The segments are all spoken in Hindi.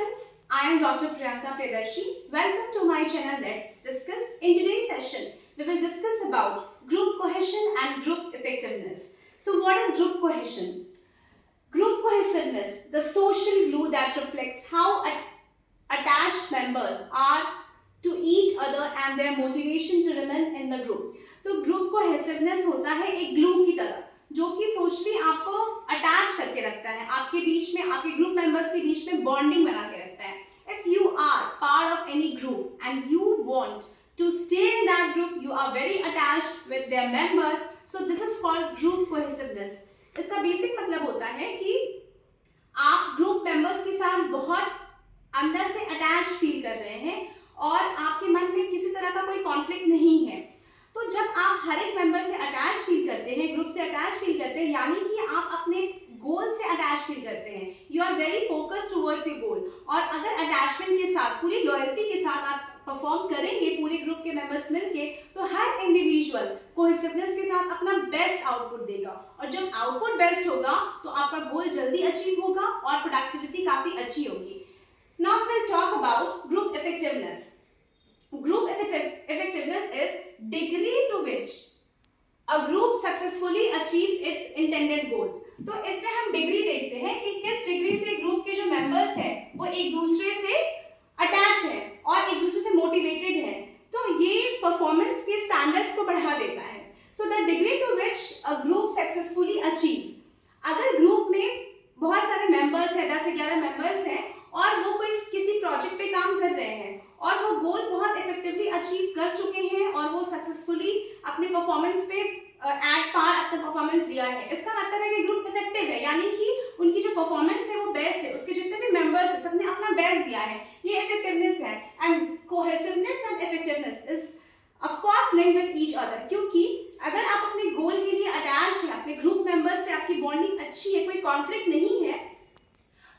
students, I am Dr. Priyanka Priyadarshi. Welcome to my channel. Let's discuss. In today's session, we will discuss about group cohesion and group effectiveness. So what is group cohesion? Group cohesiveness, the social glue that reflects how attached members are to each other and their motivation to remain in the group. तो group cohesiveness होता है एक glue की तरह जो कि सोशली आपको अटैच करके रखता है, आपके बीच में, आपके ग्रुप मेंबर्स के बीच में बॉन्डिंग बना के रखता है. If you are part of any group and you want to stay in that group, you are very attached with their members, so this is called group cohesiveness. इसका बेसिक मतलब होता है कि आप ग्रुप मेंबर्स के साथ बहुत अंदर से अटैच फील कर रहे हैं और आपके मन में किसी तरह का कोई कॉन्फ्लिक्ट नहीं है. तो जब आप हर एक मेंबर से अटैच फील करते हैं, ग्रुप से अटैच फील करते हैं, यानी कि आप अपने गोल से अटैच फील करते हैं. You are very focused towards your goal. और अगर अटैचमेंट के साथ, पूरी लॉयल्टी के साथ आप परफॉर्म करेंगे पूरे ग्रुप के मेंबर्स मिलके, तो हर इंडिविजुअल कोहेसिवनेस के साथ अपना बेस्ट आउटपुट देगा. और जब आउटपुट बेस्ट होगा तो आपका गोल जल्दी अचीव होगा और प्रोडक्टिविटी काफी अच्छी होगी. Now we will talk about group effectiveness. Group effectiveness is degree to which a group successfully achieves its intended goals. तो इसमें हम डिग्री देखते हैं कि किस डिग्री से ग्रुप के जो मेंबर्स हैं वो एक दूसरे से अटैच हैं और एक दूसरे से मोटिवेटेड हैं. तो ये परफॉर्मेंस के स्टैंडर्ड्स को बढ़ा देता है. So the degree to which a group successfully achieves. अगर ग्रुप में बहुत सारे मेंबर्स हैं, 10 से 11 मेंबर्स हैं और वो कोई किसी प्रोजेक्ट पे काम कर रहे हैं और वो गोल बहुत इफेक्टिवली अचीव कर चुके हैं और वो सक्सेसफुली अपने परफॉर्मेंस पे एट पार अपना परफॉर्मेंस दिया है, इसका मतलब है कि ग्रुप इफेक्टिव है, यानी कि उनकी जो परफॉर्मेंस है वो बेस्ट है, उसके जितने भी मेंबर्स हैं सबने अपना बेस्ट दिया है. ये इफेक्टिवनेस है. And cohesiveness and effectiveness is of course linked with each other, क्योंकि अगर आप अपने गोल के लिए अटैच हैं, अपने ग्रुप मेंबर्स से आपकी बॉन्डिंग अच्छी है, कोई कॉन्फ्लिक्ट नहीं है,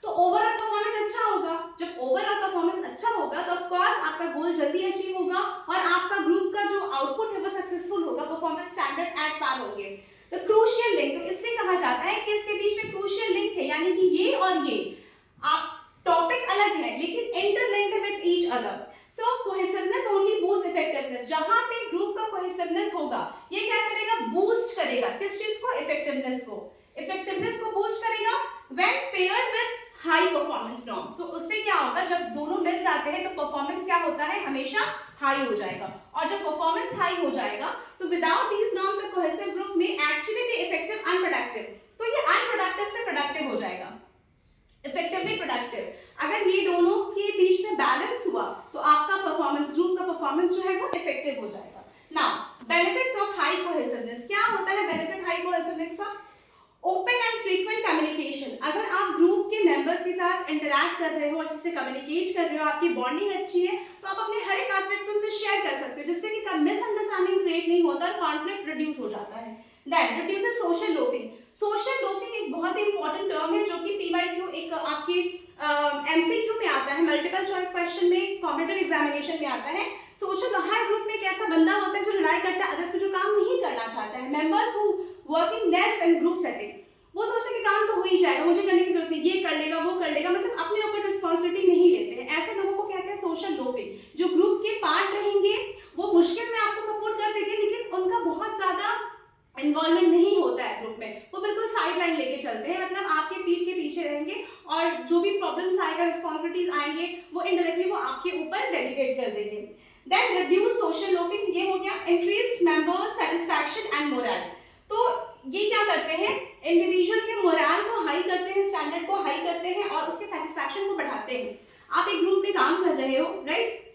तो ओवरऑल परफॉर्मेंस अच्छा होगा. जब ओवरऑल परफॉर्मेंस अच्छा होगा तो ऑफ कोर्स आपका गोल जल्दी अचीव होगा और आपका ग्रुप का जो आउटपुट है वो सक्सेसफुल होगा, परफॉर्मेंस स्टैंडर्ड एट पार होंगे. तो क्रूशियल लिंक, तो इसलिए कहा जाता है कि इसके बीच में क्रूशियल लिंक है, यानी कि ये और ये आप टॉपिक अलग है लेकिन interlinked with each other. So cohesiveness only boost effectiveness. जहां पे ग्रुप का कोहेसिवनेस होगा ये क्या करेगा, बूस्ट करेगा. किस चीज को, इफेक्टिवनेस को. इफेक्टिवनेस को बूस्ट करेगा when paired with high performance norms. तो उससे क्या होगा, जब दोनों मिल जाते हैं तो परफॉर्मेंस क्या होता है, हमेशा हाई हो जाएगा. और जब परफॉर्मेंस हाई हो जाएगा तो without these norms a cohesive group में एक्चुअली बी इफेक्टिव अनप्रोडक्टिव. तो ये अनप्रोडक्टिव से प्रोडक्टिव हो जाएगा, इफेक्टिवली प्रोडक्टिव. अगर ये दोनों के बीच में बैलेंस हुआ तो आपका परफॉर्मेंस, ग्रुप का परफॉर्मेंस जो है वो इफेक्टिव हो जाएगा. Now benefits of high cohesiveness. क्या होता है बेनिफिट हाई कोहेसिवनेस का? Open and frequent communication. अगर आप ग्रुप के मेंबर्स के साथ इंटरैक्ट कर रहे हो, अच्छे से कम्युनिकेट कर रहे हो, आपकी बॉन्डिंग अच्छी है, तो आप अपने हर एक एस्पेक्ट को उनसे शेयर कर सकते हो, जिससे कि मिसअंडरस्टैंडिंग क्रिएट नहीं होता और कॉन्फ्लिक्ट रिड्यूस हो जाता है. Then reduces social loafing. Social loafing एक बहुत ही इंपॉर्टेंट टर्म है जो कि पीवाईक्यू एक आपकी एमसीक्यू में आता है, मल्टीपल चॉइस क्वेश्चन में, कॉम्पिटिटिव एग्जामिनेशन में आता है. सोशल, हर ग्रुप में एक ऐसा बंदा होता है जो रिलाई करता है अदर्स पे, जो काम नहीं करना चाहता है. Members who working less in group setting, वो सोचते कि काम तो हो ही जाएगा, मुझे करने की जरूरत नहीं, ये कर लेगा, वो कर लेगा, मतलब अपने ऊपर रिस्पांसिबिलिटी नहीं लेते हैं. ऐसे लोगों को कहते हैं सोशल लोफिंग. जो ग्रुप के पार्ट रहेंगे वो मुश्किल में आपको सपोर्ट कर देंगे लेकिन उनका बहुत ज्यादा इन्वॉल्वमेंट नहीं होता है ग्रुप में, वो बिल्कुल साइड लाइन लेके चलते हैं, मतलब आपके पीठ के पीछे रहेंगे और जो भी प्रॉब्लम्स आएगा, रिस्पांसिबिलिटीज आएंगे, वो इनडायरेक्टली वो आपके ऊपर डेलीगेट कर देंगे. देन रिड्यूस सोशल लोफिंग, ये हो गया. Increase members satisfaction and moral. तो ये क्या करते हैं, इंडिविजुअल के मोरल को हाई करते हैं, स्टैंडर्ड को हाई करते हैं और उसके सेटिस्फैक्शन को बढ़ाते हैं. आप एक ग्रुप में काम कर रहे हो, राइट,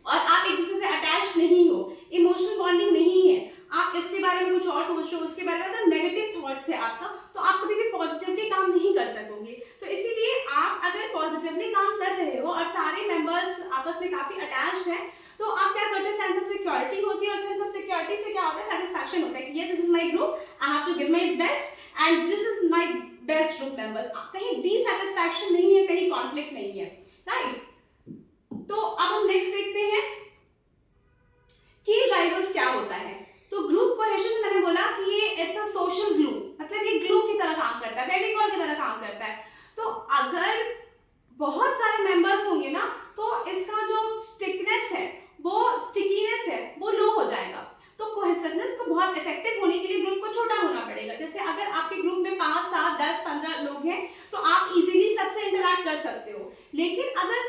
और आप एक दूसरे से अटैच नहीं हो, इमोशनल बॉन्डिंग नहीं है, आप इसके बारे में कुछ और सोच रहे हो, उसके बारे में मतलब नेगेटिव थॉट्स है आपका, तो आप कभी भी पॉजिटिवली काम नहीं कर सकोगे. तो इसीलिए आप अगर पॉजिटिवली काम कर रहे हो और सारे मेंबर्स आपस में काफी अटैच्ड हैं, तो आप क्या करते हैं, सेंस ऑफ सिक्योरिटी होती है और सेंस ऑफ सिक्योरिटी से क्या होता है, सेटिस्फैक्शन होता है कि ये this is my group, I have to give my best and this is my best group members. कहीं डिसैटिस्फैक्शन नहीं है, कहीं कॉन्फ्लिक्ट नहीं है, राइट. तो अब हम नेक्स्ट देखते हैं की ड्राइवर्स क्या होता है. तो ग्रुप कोहेशन मैंने बोला कि ये इट्स अ सोशल ग्लू, मतलब ये ग्लू की तरह काम करता है, फेविकॉल की तरह काम करता है. तो अगर बहुत सारे सारे मेंबर्स होंगे ना तो इसका जो स्टिकनेस है स्टिकीनेस है वो लो हो जाएगा। तो कोहेसिवनेस को बहुत इफेक्टिव होने के लिए ग्रुप को छोटा होना पड़ेगा। जैसे अगर आपके ग्रुप में 5, 7, 10, 15 लोग हैं तो आप इजीली सबसे इंटरैक्ट कर सकते हो। लेकिन अगर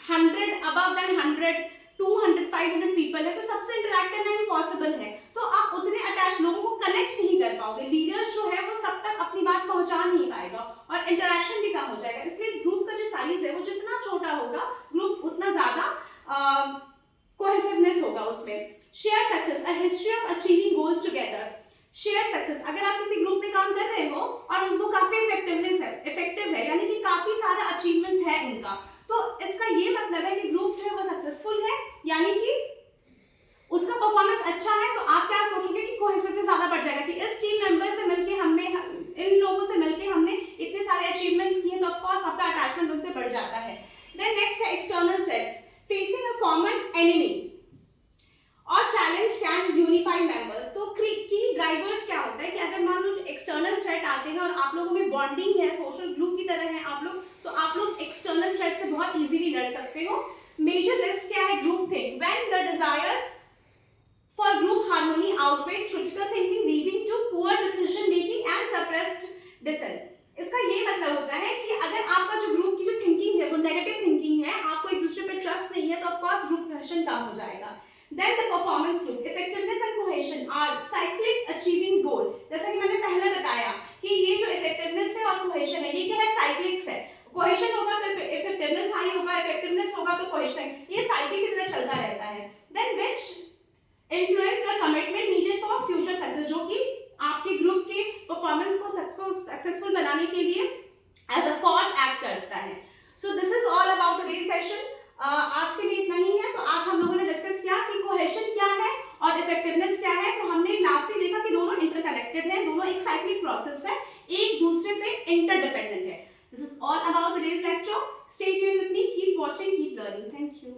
100 अबव देन 100 200 500 पीपल है तो सबसे इंटरैक्ट करना इम्पॉसिबल है। तो आप उतने अटैच लोगों को कनेक्ट नहीं कर पाओगे। लीडर्स जो है वो सब तक अपनी बात पहुंचा नहीं पाएगा और इंटरैक्शन भी कम हो जाएगा। इसलिए ग्रुप का जो साइज है वो जितना छोटा होगा ग्रुप उतना ज्यादा कोहेसिवनेस होगा उसमें। Share success, a history of achieving goals together. Share success, अगर आप किसी ग्रुप में काम कर रहे हो और वो काफी इफेक्टिव है यानी कि काफी सारा अचीवमेंट्स है उनका, तो इसका ये मतलब है कि ग्रुप जो है वो सक्सेसफुल है, यानी कि उसका परफॉर्मेंस अच्छा है। तो आप क्या सोचोगे कि कोहेसिवनेस ज्यादा बढ़ जाएगा कि इस टीम मेंबर से मिलके हमने इन लोगों से मिलके हमने इतने सारे अचीवमेंट्स किए, तो ऑफ कोर्स आपका अटैचमेंट उनसे बढ़ जाता है। देन नेक्स्ट है external threats. Facing a common enemy और चैलेंज कैन यूनिफाई मेंबर्स। तो की ड्राइवर्स क्या होता है कि अगर मान लो एक्सटर्नल थ्रेट आते हैं और आप लोगों में बॉन्डिंग है, सोशल ग्लू की तरह है आप लोग, तो आप लोग एक्सटर्नल थ्रेट से बहुत इजीली लड़ सकते हो। मेजर रिस्क क्या है? Group think, when the desire for group harmony outweighs critical thinking leading to poor decision making and suppressed dissent. इसका ये मतलब होता है कि अगर आपका जो ग्रुप की जो थिंकिंग है वो नेगेटिव थिंकिंग है, आपको एक दूसरे पे ट्रस्ट नहीं है, तो ऑफ कोर्स ग्रुप कोहेशन कम हो जाएगा। Then the performance loop, effectiveness and cohesion are cyclic achieving goal। जैसा कि मैंने पहले बताया कि ये जो effectiveness है और cohesion है ये क्या है? cyclics है। cohesion होगा तो effectiveness हाई होगा, effectiveness होगा तो cohesion, ये cycle की तरह चलता रहता है। Then which influence the commitment needed for future success, जो कि आपके ग्रुप के परफॉर्मेंस को सक्सेसफुल बनाने के लिए as a force act करता है। So this is all about today's session। आज के लिए इतना ही है। तो आज हम लोगों ने डिस्कस किया कि कोहेशन क्या है और इफेक्टिवनेस क्या है। तो हमने लास्टली देखा कि दोनों इंटरकनेक्टेड है, दोनों एक साइक्लिक प्रोसेस है, एक दूसरे पे इंटरडिपेंडेंट है। This is all about today's lecture. Stay tuned with me, keep watching, keep learning. Thank you.